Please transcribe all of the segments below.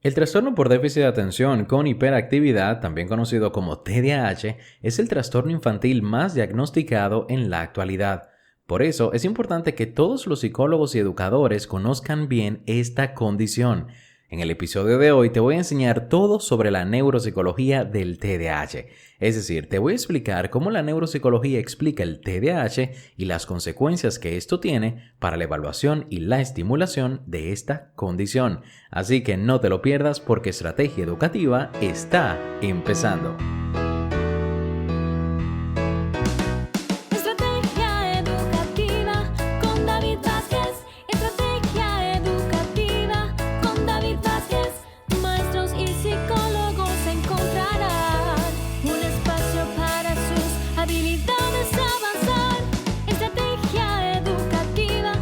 El trastorno por déficit de atención con hiperactividad, también conocido como TDAH, es el trastorno infantil más diagnosticado en la actualidad. Por eso es importante que todos los psicólogos y educadores conozcan bien esta condición. En el episodio de hoy te voy a enseñar todo sobre la neuropsicología del TDAH. Es decir, te voy a explicar cómo la neuropsicología explica el TDAH y las consecuencias que esto tiene para la evaluación y la estimulación de esta condición. Así que no te lo pierdas porque Estrategia Educativa está empezando. Estrategia Educativa con David Vázquez. Estrategia Educativa con David Vázquez. Maestros y psicólogos encontrarán un espacio para sus habilidades avanzar. Estrategia Educativa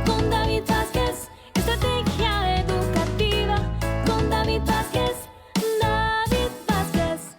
con David Vázquez. Estrategia Educativa con David Vázquez. David Vázquez.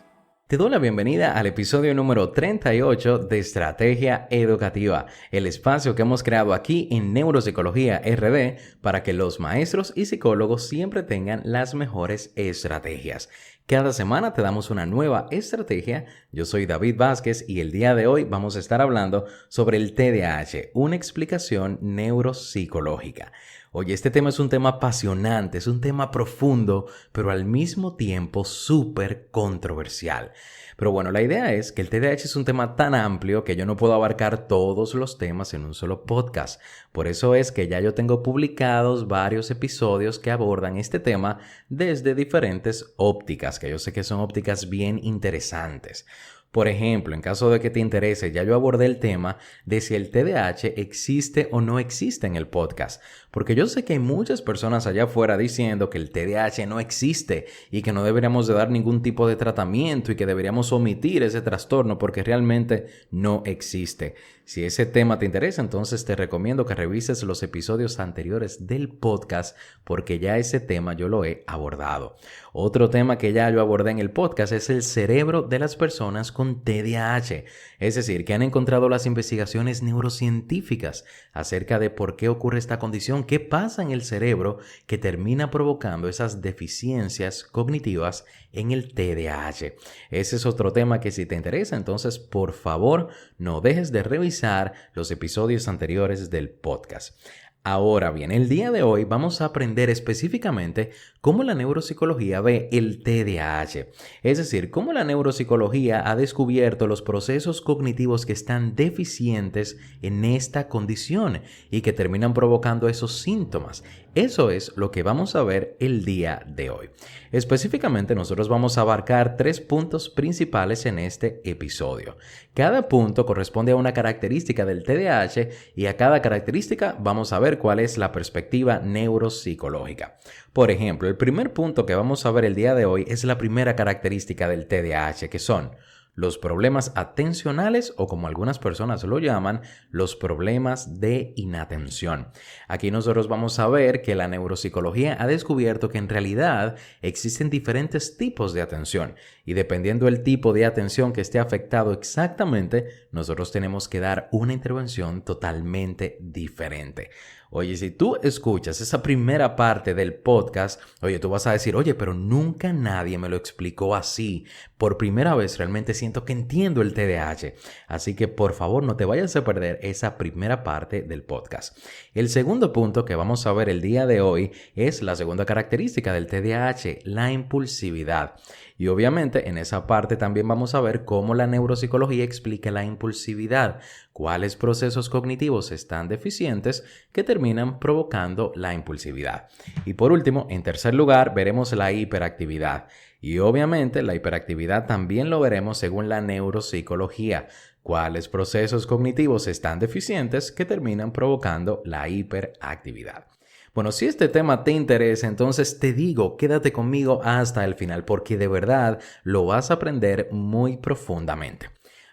Te doy la bienvenida al episodio número 38 de Estrategia Educativa, el espacio que hemos creado aquí en Neuropsicología RD para que los maestros y psicólogos siempre tengan las mejores estrategias. Cada semana te damos una nueva estrategia. Yo soy David Vázquez y el día de hoy vamos a estar hablando sobre el TDAH, una explicación neuropsicológica. Oye, este tema es un tema apasionante, es un tema profundo, pero al mismo tiempo súper controversial. Pero bueno, la idea es que el TDAH es un tema tan amplio que yo no puedo abarcar todos los temas en un solo podcast. Por eso es que ya yo tengo publicados varios episodios que abordan este tema desde diferentes ópticas, que yo sé que son ópticas bien interesantes. Por ejemplo, en caso de que te interese, ya yo abordé el tema de si el TDAH existe o no existe en el podcast, porque yo sé que hay muchas personas allá afuera diciendo que el TDAH no existe y que no deberíamos de dar ningún tipo de tratamiento y que deberíamos omitir ese trastorno porque realmente no existe. Si ese tema te interesa, entonces te recomiendo que revises los episodios anteriores del podcast porque ya ese tema yo lo he abordado. Otro tema que ya yo abordé en el podcast es el cerebro de las personas con TDAH, es decir, que han encontrado las investigaciones neurocientíficas acerca de por qué ocurre esta condición, qué pasa en el cerebro que termina provocando esas deficiencias cognitivas en el TDAH. Ese es otro tema que si te interesa, entonces por favor no dejes de revisar los episodios anteriores del podcast. Ahora bien, el día de hoy vamos a aprender específicamente cómo la neuropsicología ve el TDAH, es decir, cómo la neuropsicología ha descubierto los procesos cognitivos que están deficientes en esta condición y que terminan provocando esos síntomas. Eso es lo que vamos a ver el día de hoy. Específicamente, nosotros vamos a abarcar 3 puntos principales en este episodio. Cada punto corresponde a una característica del TDAH y a cada característica vamos a ver cuál es la perspectiva neuropsicológica. Por ejemplo, el primer punto que vamos a ver el día de hoy es la primera característica del TDAH, que son los problemas atencionales o, como algunas personas lo llaman, los problemas de inatención. Aquí nosotros vamos a ver que la neuropsicología ha descubierto que en realidad existen diferentes tipos de atención y dependiendo del tipo de atención que esté afectado exactamente, nosotros tenemos que dar una intervención totalmente diferente. Oye, si tú escuchas esa primera parte del podcast, oye, tú vas a decir, oye, pero nunca nadie me lo explicó así. Por primera vez realmente siento que entiendo el TDAH. Así que por favor no te vayas a perder esa primera parte del podcast. El segundo punto que vamos a ver el día de hoy es la segunda característica del TDAH, la impulsividad. Y obviamente en esa parte también vamos a ver cómo la neuropsicología explica la impulsividad, cuáles procesos cognitivos están deficientes que terminan provocando la impulsividad. Y por último, en tercer lugar, veremos la hiperactividad. Y obviamente la hiperactividad también lo veremos según la neuropsicología, cuáles procesos cognitivos están deficientes que terminan provocando la hiperactividad. Bueno, si este tema te interesa, entonces te digo, quédate conmigo hasta el final porque de verdad lo vas a aprender muy profundamente.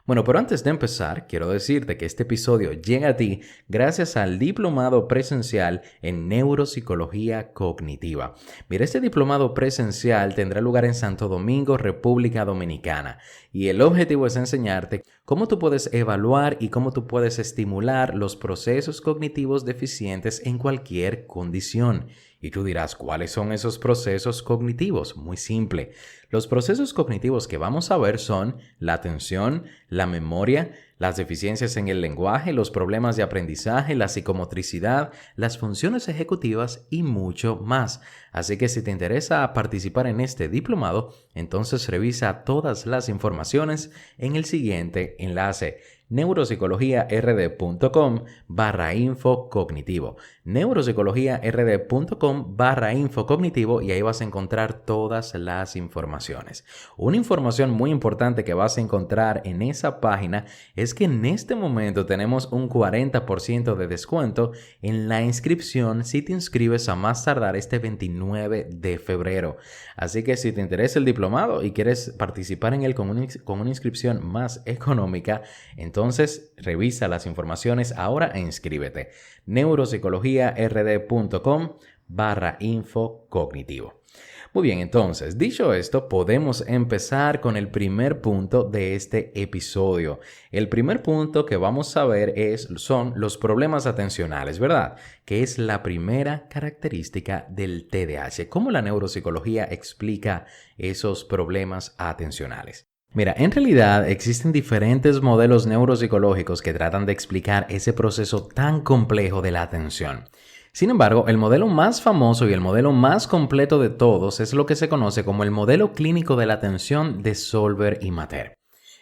Bueno, pero antes de empezar, quiero decirte que este episodio llega a ti gracias al diplomado presencial en Neuropsicología Cognitiva. Mira, este diplomado presencial tendrá lugar en Santo Domingo, República Dominicana, y el objetivo es enseñarte cómo tú puedes evaluar y cómo tú puedes estimular los procesos cognitivos deficientes en cualquier condición. Y tú dirás, ¿cuáles son esos procesos cognitivos? Muy simple. Los procesos cognitivos que vamos a ver son la atención, la memoria, las deficiencias en el lenguaje, los problemas de aprendizaje, la psicomotricidad, las funciones ejecutivas y mucho más. Así que si te interesa participar en este diplomado, entonces revisa todas las informaciones en el siguiente enlace: neuropsicologiard.com/info cognitivo. neuropsicologiard.com/info cognitivo, y ahí vas a encontrar todas las informaciones. Una información muy importante que vas a encontrar en esa página es que en este momento tenemos un 40% de descuento en la inscripción si te inscribes a más tardar este 29 de febrero. Así que si te interesa el diplomado y quieres participar en él con una inscripción más económica, entonces revisa las informaciones ahora e inscríbete. neuropsicologiard.com/info cognitivo. Muy bien, entonces, dicho esto, podemos empezar con el primer punto de este episodio. El primer punto que vamos a ver son los problemas atencionales, ¿verdad? Que es la primera característica del TDAH. ¿Cómo la neuropsicología explica esos problemas atencionales? Mira, en realidad existen diferentes modelos neuropsicológicos que tratan de explicar ese proceso tan complejo de la atención. Sin embargo, el modelo más famoso y el modelo más completo de todos es lo que se conoce como el modelo clínico de la atención de Solver y Mater.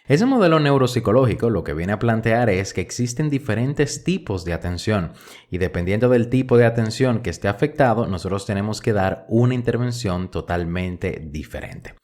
Ese modelo neuropsicológico lo que viene a plantear es que existen diferentes tipos de atención y dependiendo del tipo de atención que esté afectado, nosotros tenemos que dar una intervención totalmente diferente.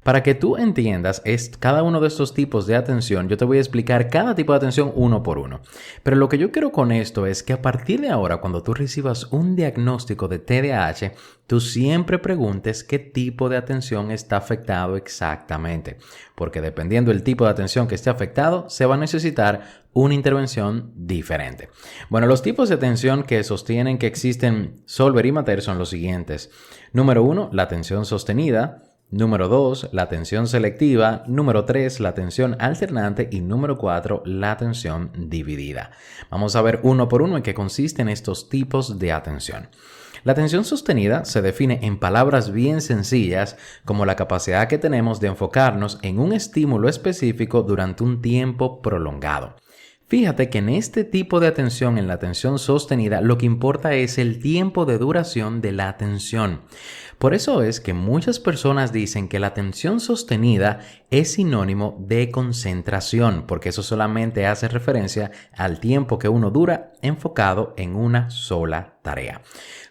Para que tú entiendas cada uno de estos tipos de atención, yo te voy a explicar cada tipo de atención uno por uno. Pero lo que yo quiero con esto es que a partir de ahora, cuando tú recibas un diagnóstico de TDAH, tú siempre preguntes qué tipo de atención está afectado exactamente. Porque dependiendo del tipo de atención que esté afectado, se va a necesitar una intervención diferente. Bueno, los tipos de atención que sostienen que existen Solver y Mater son los siguientes. Número 1, la atención sostenida. Número 2, la atención selectiva. Número 3, la atención alternante. Y número 4, la atención dividida. Vamos a ver uno por uno en qué consisten estos tipos de atención. La atención sostenida se define en palabras bien sencillas como la capacidad que tenemos de enfocarnos en un estímulo específico durante un tiempo prolongado. Fíjate que en este tipo de atención, en la atención sostenida, lo que importa es el tiempo de duración de la atención. Por eso es que muchas personas dicen que la atención sostenida es sinónimo de concentración, porque eso solamente hace referencia al tiempo que uno dura enfocado en una sola tarea.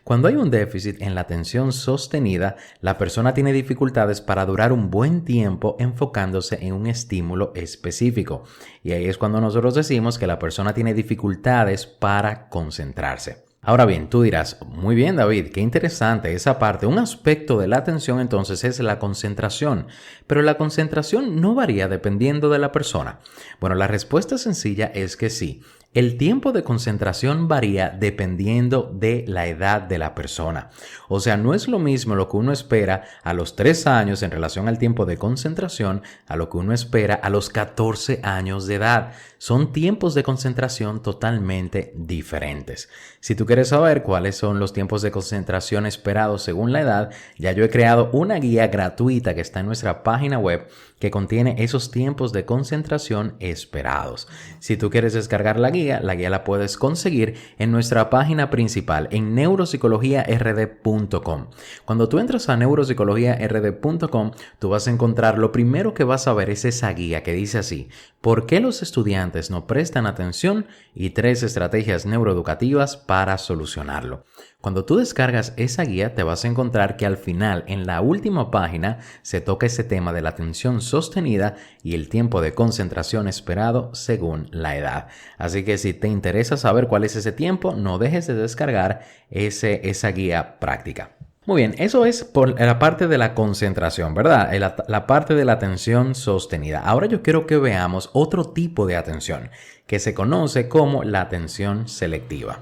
Cuando hay un déficit en la atención sostenida, la persona tiene dificultades para durar un buen tiempo enfocándose en un estímulo específico. Y ahí es cuando nosotros decimos que la persona tiene dificultades para concentrarse. Ahora bien, tú dirás, muy bien David, qué interesante esa parte. Un aspecto de la atención entonces es la concentración, pero la concentración no varía dependiendo de la persona. Bueno, la respuesta sencilla es que sí. El tiempo de concentración varía dependiendo de la edad de la persona. O sea, no es lo mismo lo que uno espera a los 3 años en relación al tiempo de concentración a lo que uno espera a los 14 años de edad. Son tiempos de concentración totalmente diferentes. Si tú quieres saber cuáles son los tiempos de concentración esperados según la edad, ya yo he creado una guía gratuita que está en nuestra página web que contiene esos tiempos de concentración esperados. Si tú quieres descargar la guía la puedes conseguir en nuestra página principal en neuropsicologiard.com. Cuando tú entras a neuropsicologiard.com, tú vas a encontrar, lo primero que vas a ver es esa guía que dice así: ¿por qué los estudiantes no prestan atención? Y 3 estrategias neuroeducativas para solucionarlo. Cuando tú descargas esa guía, te vas a encontrar que al final, en la última página, se toca ese tema de la atención sostenida y el tiempo de concentración esperado según la edad. Así que si te interesa saber cuál es ese tiempo, no dejes de descargar esa guía práctica. Muy bien, eso es por la parte de la concentración, ¿verdad? La parte de la atención sostenida. Ahora yo quiero que veamos otro tipo de atención que se conoce como la atención selectiva.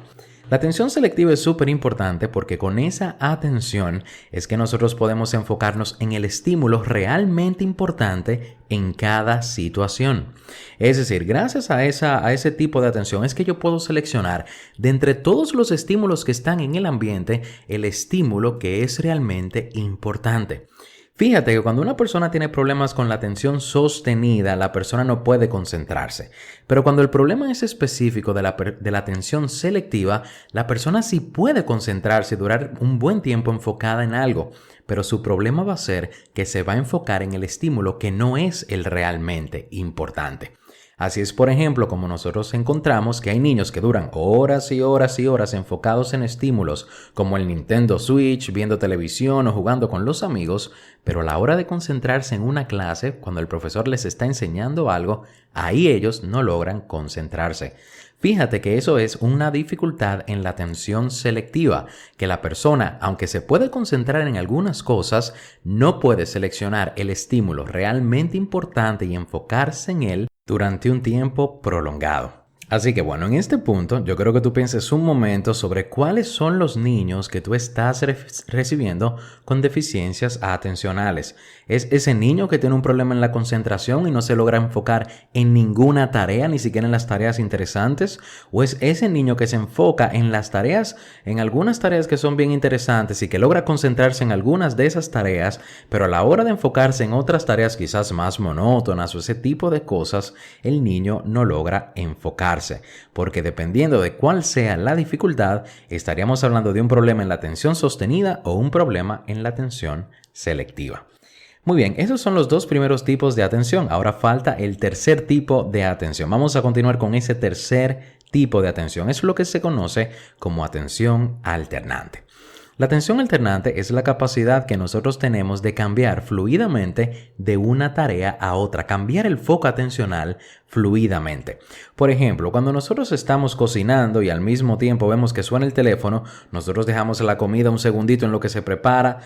La atención selectiva es súper importante porque con esa atención es que nosotros podemos enfocarnos en el estímulo realmente importante en cada situación. Es decir, gracias a ese tipo de atención es que yo puedo seleccionar de entre todos los estímulos que están en el ambiente el estímulo que es realmente importante. Fíjate que cuando una persona tiene problemas con la atención sostenida, la persona no puede concentrarse. Pero cuando el problema es específico de la atención selectiva, la persona sí puede concentrarse y durar un buen tiempo enfocada en algo. Pero su problema va a ser que se va a enfocar en el estímulo que no es el realmente importante. Así es, por ejemplo, como nosotros encontramos que hay niños que duran horas y horas y horas enfocados en estímulos como el Nintendo Switch, viendo televisión o jugando con los amigos, pero a la hora de concentrarse en una clase, cuando el profesor les está enseñando algo, ahí ellos no logran concentrarse. Fíjate que eso es una dificultad en la atención selectiva, que la persona, aunque se puede concentrar en algunas cosas, no puede seleccionar el estímulo realmente importante y enfocarse en él durante un tiempo prolongado. Así que bueno, en este punto yo creo que tú pienses un momento sobre cuáles son los niños que tú estás recibiendo con deficiencias atencionales. ¿Es ese niño que tiene un problema en la concentración y no se logra enfocar en ninguna tarea, ni siquiera en las tareas interesantes? ¿O es ese niño que se enfoca en las tareas, en algunas tareas que son bien interesantes y que logra concentrarse en algunas de esas tareas, pero a la hora de enfocarse en otras tareas quizás más monótonas o ese tipo de cosas, el niño no logra enfocarse? Porque dependiendo de cuál sea la dificultad, estaríamos hablando de un problema en la atención sostenida o un problema en la atención selectiva. Muy bien, esos son los dos primeros tipos de atención. Ahora falta el tercer tipo de atención. Vamos a continuar con ese tercer tipo de atención. Es lo que se conoce como atención alternante. La atención alternante es la capacidad que nosotros tenemos de cambiar fluidamente de una tarea a otra, cambiar el foco atencional fluidamente. Por ejemplo, cuando nosotros estamos cocinando y al mismo tiempo vemos que suena el teléfono, nosotros dejamos la comida un segundito en lo que se prepara,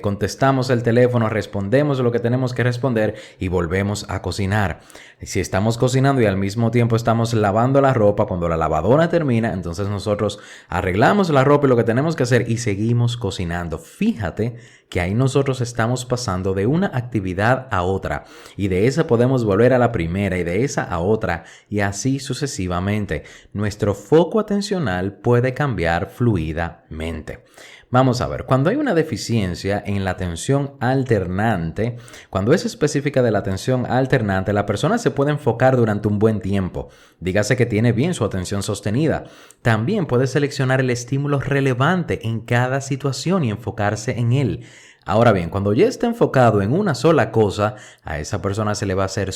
contestamos el teléfono, respondemos lo que tenemos que responder y volvemos a cocinar. Si estamos cocinando y al mismo tiempo estamos lavando la ropa, cuando la lavadora termina, entonces nosotros arreglamos la ropa y lo que tenemos que hacer y seguimos cocinando. Fíjate que ahí nosotros estamos pasando de una actividad a otra y de esa podemos volver a la primera y de esa a otra y así sucesivamente. Nuestro foco atencional puede cambiar fluidamente. Vamos a ver, cuando hay una deficiencia en la atención alternante, cuando es específica de la atención alternante, la persona se puede enfocar durante un buen tiempo. Dígase que tiene bien su atención sostenida. También puede seleccionar el estímulo relevante en cada situación y enfocarse en él. Ahora bien, cuando ya está enfocado en una sola cosa, a esa persona se le va a hacer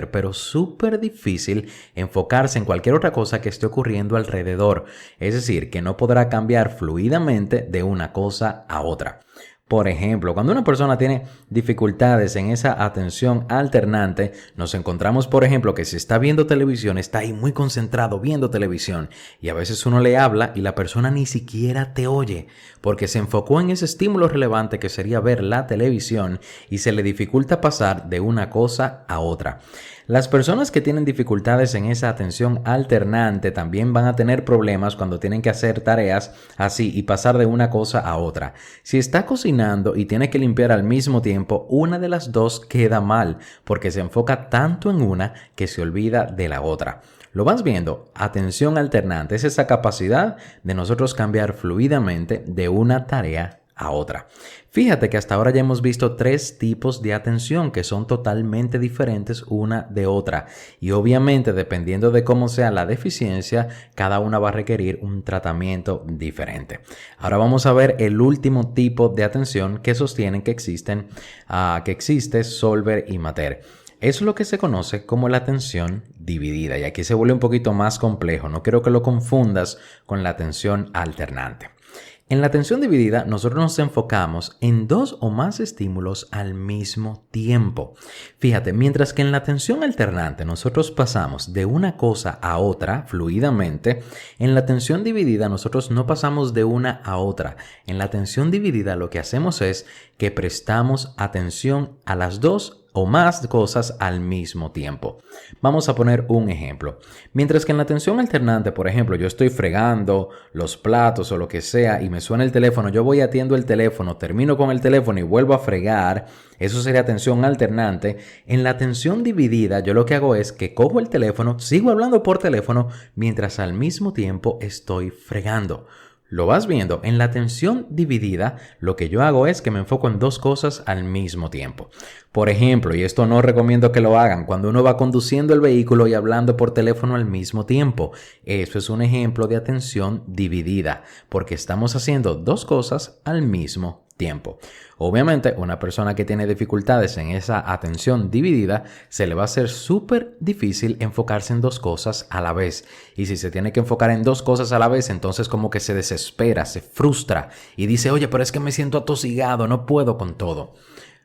pero súper difícil enfocarse en cualquier otra cosa que esté ocurriendo alrededor. Es decir, que no podrá cambiar fluidamente de una cosa a otra. Por ejemplo, cuando una persona tiene dificultades en esa atención alternante, nos encontramos, por ejemplo, que si está viendo televisión, está ahí muy concentrado viendo televisión y a veces uno le habla y la persona ni siquiera te oye porque se enfocó en ese estímulo relevante que sería ver la televisión y se le dificulta pasar de una cosa a otra. Las personas que tienen dificultades en esa atención alternante también van a tener problemas cuando tienen que hacer tareas así y pasar de una cosa a otra. Si está cocinando y tiene que limpiar al mismo tiempo, una de las dos queda mal porque se enfoca tanto en una que se olvida de la otra. Lo vas viendo, atención alternante es esa capacidad de nosotros cambiar fluidamente de una tarea a otra. Fíjate que hasta ahora ya hemos visto 3 tipos de atención que son totalmente diferentes una de otra y obviamente dependiendo de cómo sea la deficiencia, cada una va a requerir un tratamiento diferente. Ahora vamos a ver el último tipo de atención que sostienen que existe Solver y Mater. Es lo que se conoce como la atención dividida y aquí se vuelve un poquito más complejo, no quiero que lo confundas con la atención alternante. En la atención dividida, nosotros nos enfocamos en 2 o más estímulos al mismo tiempo. Fíjate, mientras que en la atención alternante nosotros pasamos de una cosa a otra fluidamente, en la atención dividida nosotros no pasamos de una a otra. En la atención dividida lo que hacemos es que prestamos atención a las 2 o más cosas al mismo tiempo. Vamos a poner un ejemplo. Mientras que en la atención alternante, por ejemplo, yo estoy fregando los platos o lo que sea y me suena el teléfono, yo voy atiendo el teléfono, termino con el teléfono y vuelvo a fregar. Eso sería atención alternante. En la atención dividida, yo lo que hago es que cojo el teléfono, sigo hablando por teléfono mientras al mismo tiempo estoy fregando. Lo vas viendo, en la atención dividida, lo que yo hago es que me enfoco en dos cosas al mismo tiempo. Por ejemplo, y esto no recomiendo que lo hagan, cuando uno va conduciendo el vehículo y hablando por teléfono al mismo tiempo. Eso es un ejemplo de atención dividida, porque estamos haciendo dos cosas al mismo tiempo. Obviamente, una persona que tiene dificultades en esa atención dividida, se le va a hacer súper difícil enfocarse en dos cosas a la vez. Y si se tiene que enfocar en dos cosas a la vez, entonces como que se desespera, se frustra y dice, oye, pero es que me siento atosigado, no puedo con todo.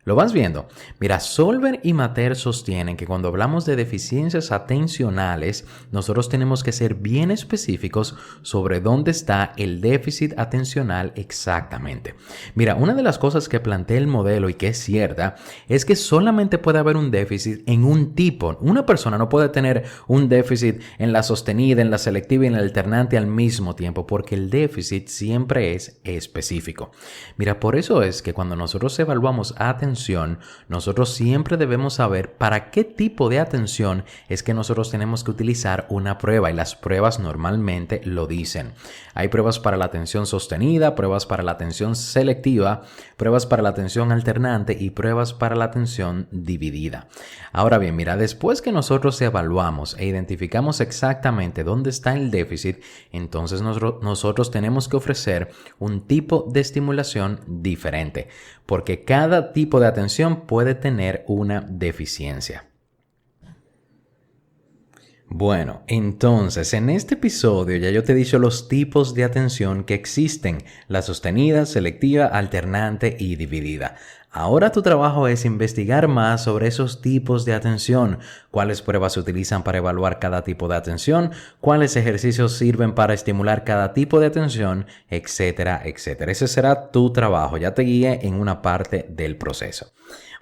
¿Lo vas viendo? Mira, Solver y Mater sostienen que cuando hablamos de deficiencias atencionales, nosotros tenemos que ser bien específicos sobre dónde está el déficit atencional exactamente. Mira, una de las cosas que plantea el modelo y que es cierta es que solamente puede haber un déficit en un tipo. Una persona no puede tener un déficit en la sostenida, en la selectiva y en la alternante al mismo tiempo, porque el déficit siempre es específico. Mira, por eso es que cuando nosotros evaluamos atención, nosotros siempre debemos saber para qué tipo de atención es que nosotros tenemos que utilizar una prueba, y las pruebas normalmente lo dicen. Hay pruebas para la atención sostenida, pruebas para la atención selectiva, pruebas para la atención alternante y pruebas para la atención dividida. Ahora bien, mira, después que nosotros evaluamos e identificamos exactamente dónde está el déficit, entonces nosotros tenemos que ofrecer un tipo de estimulación diferente, porque cada tipo de atención puede tener una deficiencia. Bueno, entonces en este episodio ya yo te he dicho los tipos de atención que existen: la sostenida, selectiva, alternante y dividida. Ahora tu trabajo es investigar más sobre esos tipos de atención, cuáles pruebas se utilizan para evaluar cada tipo de atención, cuáles ejercicios sirven para estimular cada tipo de atención, etcétera, etcétera. Ese será tu trabajo, ya te guíe en una parte del proceso.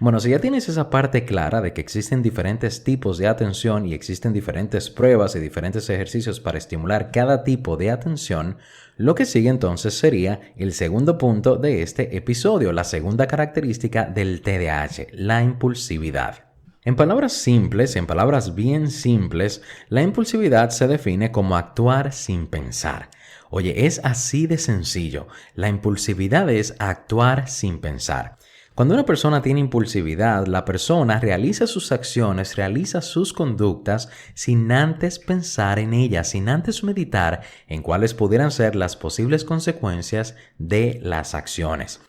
Bueno, si ya tienes esa parte clara de que existen diferentes tipos de atención y existen diferentes pruebas y diferentes ejercicios para estimular cada tipo de atención, lo que sigue entonces sería el segundo punto de este episodio, la segunda característica del TDAH, la impulsividad. En palabras simples, en palabras bien simples, la impulsividad se define como actuar sin pensar. Oye, es así de sencillo. La impulsividad es actuar sin pensar. Cuando una persona tiene impulsividad, la persona realiza sus acciones, realiza sus conductas sin antes pensar en ellas, sin antes meditar en cuáles pudieran ser las posibles consecuencias de las acciones.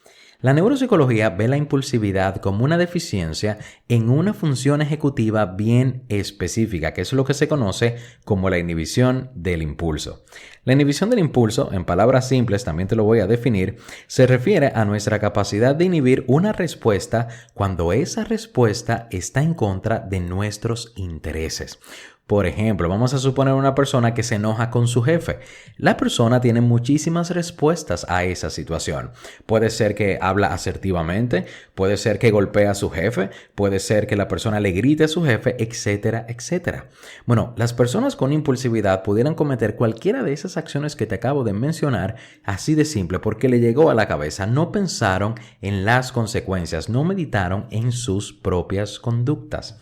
La neuropsicología ve la impulsividad como una deficiencia en una función ejecutiva bien específica, que es lo que se conoce como la inhibición del impulso. La inhibición del impulso, en palabras simples, también te lo voy a definir, se refiere a nuestra capacidad de inhibir una respuesta cuando esa respuesta está en contra de nuestros intereses. Por ejemplo, vamos a suponer una persona que se enoja con su jefe. La persona tiene muchísimas respuestas a esa situación. Puede ser que habla asertivamente, puede ser que golpea a su jefe, puede ser que la persona le grite a su jefe, etcétera, etcétera. Bueno, las personas con impulsividad pudieran cometer cualquiera de esas acciones que te acabo de mencionar así de simple, porque le llegó a la cabeza. No pensaron en las consecuencias, no meditaron en sus propias conductas.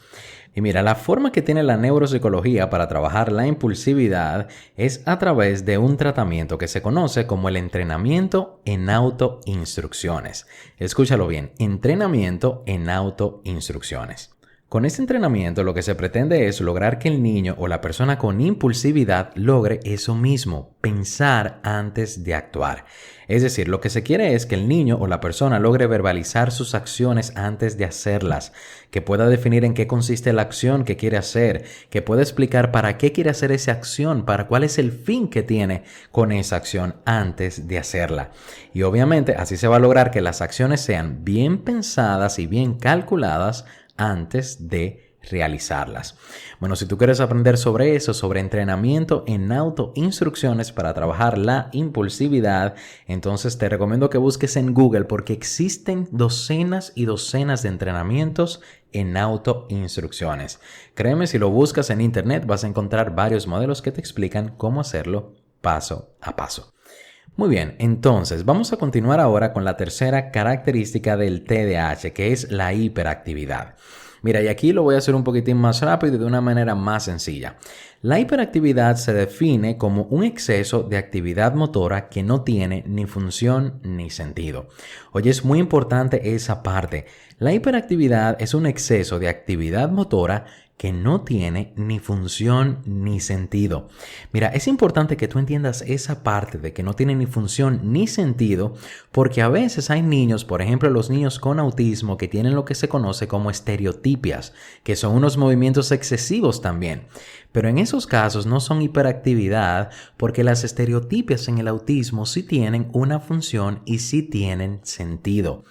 Y mira, la forma que tiene la neuropsicología para trabajar la impulsividad es a través de un tratamiento que se conoce como el entrenamiento en autoinstrucciones. Escúchalo bien, entrenamiento en autoinstrucciones. Con este entrenamiento lo que se pretende es lograr que el niño o la persona con impulsividad logre eso mismo, pensar antes de actuar. Es decir, lo que se quiere es que el niño o la persona logre verbalizar sus acciones antes de hacerlas, que pueda definir en qué consiste la acción que quiere hacer, que pueda explicar para qué quiere hacer esa acción, para cuál es el fin que tiene con esa acción antes de hacerla. Y obviamente así se va a lograr que las acciones sean bien pensadas y bien calculadas antes de realizarlas. Bueno, si tú quieres aprender sobre eso, sobre entrenamiento en autoinstrucciones para trabajar la impulsividad, entonces te recomiendo que busques en Google porque existen docenas y docenas de entrenamientos en autoinstrucciones. Créeme, si lo buscas en internet vas a encontrar varios modelos que te explican cómo hacerlo paso a paso. Muy bien, entonces vamos a continuar ahora con la tercera característica del TDAH, que es la hiperactividad. Mira, y aquí lo voy a hacer un poquitín más rápido y de una manera más sencilla. La hiperactividad se define como un exceso de actividad motora que no tiene ni función ni sentido. Oye, es muy importante esa parte. La hiperactividad es un exceso de actividad motora que no tiene ni función ni sentido. Mira, es importante que tú entiendas esa parte de que no tiene ni función ni sentido, porque a veces hay niños, por ejemplo los niños con autismo, que tienen lo que se conoce como estereotipias, que son unos movimientos excesivos también. Pero en esos casos no son hiperactividad, porque las estereotipias en el autismo sí tienen una función y sí tienen sentido.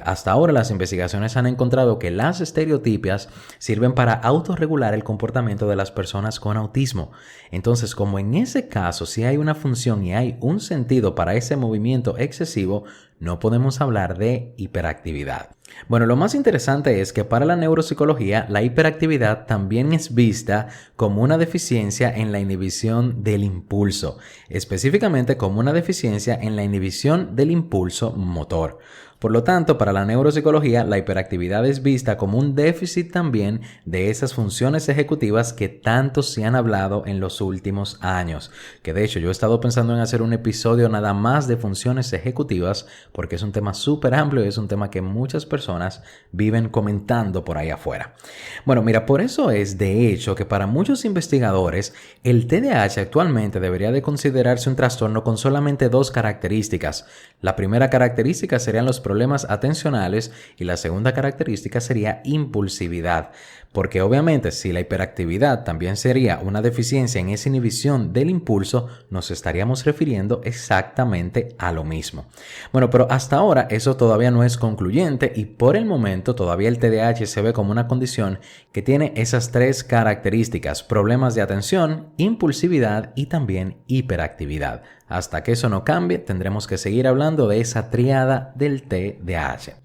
Hasta ahora las investigaciones han encontrado que las estereotipias sirven para autorregular el comportamiento de las personas con autismo. Entonces, como en ese caso sí hay una función y hay un sentido para ese movimiento excesivo, no podemos hablar de hiperactividad. Bueno, lo más interesante es que para la neuropsicología, la hiperactividad también es vista como una deficiencia en la inhibición del impulso, específicamente como una deficiencia en la inhibición del impulso motor. Por lo tanto, para la neuropsicología, la hiperactividad es vista como un déficit también de esas funciones ejecutivas que tanto se han hablado en los últimos años. Que de hecho yo he estado pensando en hacer un episodio nada más de funciones ejecutivas porque es un tema súper amplio y es un tema que muchas personas viven comentando por ahí afuera. Bueno, mira, por eso es de hecho que para muchos investigadores el TDAH actualmente debería de considerarse un trastorno con solamente dos características. La primera característica serían los problemas atencionales y la segunda característica sería impulsividad. Porque obviamente si la hiperactividad también sería una deficiencia en esa inhibición del impulso, nos estaríamos refiriendo exactamente a lo mismo. Bueno, pero hasta ahora eso todavía no es concluyente y por el momento todavía el TDAH se ve como una condición que tiene esas tres características: problemas de atención, impulsividad y también hiperactividad. Hasta que eso no cambie, tendremos que seguir hablando de esa tríada del TDAH.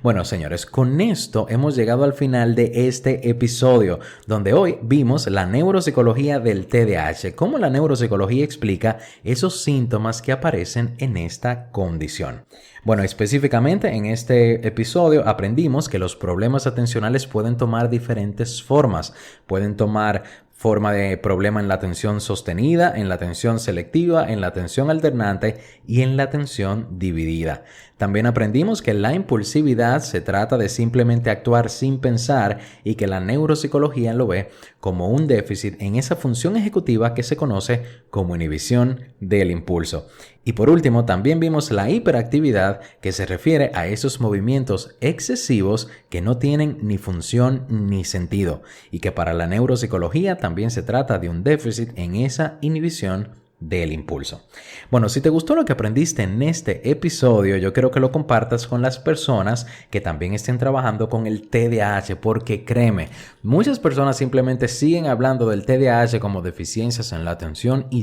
Bueno, señores, con esto hemos llegado al final de este episodio, donde hoy vimos la neuropsicología del TDAH, cómo la neuropsicología explica esos síntomas que aparecen en esta condición. Bueno, específicamente en este episodio aprendimos que los problemas atencionales pueden tomar diferentes formas. Pueden tomar forma de problema en la atención sostenida, en la atención selectiva, en la atención alternante y en la atención dividida. También aprendimos que la impulsividad se trata de simplemente actuar sin pensar y que la neuropsicología lo ve como un déficit en esa función ejecutiva que se conoce como inhibición del impulso. Y por último, también vimos la hiperactividad, que se refiere a esos movimientos excesivos que no tienen ni función ni sentido y que para la neuropsicología también se trata de un déficit en esa inhibición del impulso. Bueno, si te gustó lo que aprendiste en este episodio, yo quiero que lo compartas con las personas que también estén trabajando con el TDAH, porque créeme, muchas personas simplemente siguen hablando del TDAH como deficiencias en la atención y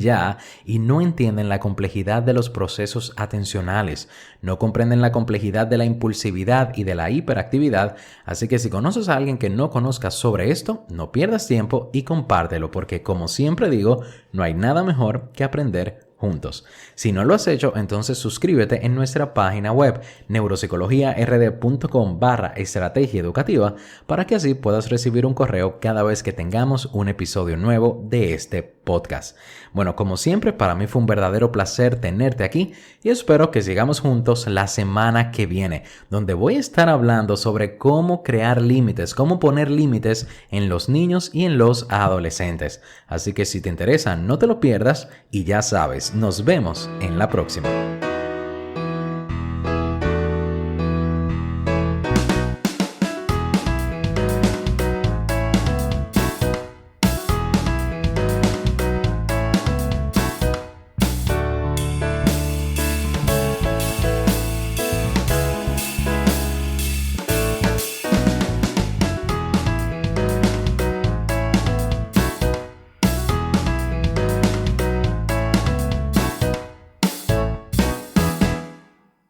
no entienden la complejidad de los procesos atencionales, no comprenden la complejidad de la impulsividad y de la hiperactividad, así que si conoces a alguien que no conozca sobre esto, no pierdas tiempo y compártelo, porque como siempre digo, no hay nada mejor que aprender juntos. Si no lo has hecho, entonces suscríbete en nuestra página web neuropsicologiard.com/estrategia educativa para que así puedas recibir un correo cada vez que tengamos un episodio nuevo de este podcast. Bueno, como siempre, para mí fue un verdadero placer tenerte aquí y espero que sigamos juntos la semana que viene, donde voy a estar hablando sobre cómo crear límites, cómo poner límites en los niños y en los adolescentes. Así que si te interesa, no te lo pierdas y ya sabes, nos vemos en la próxima.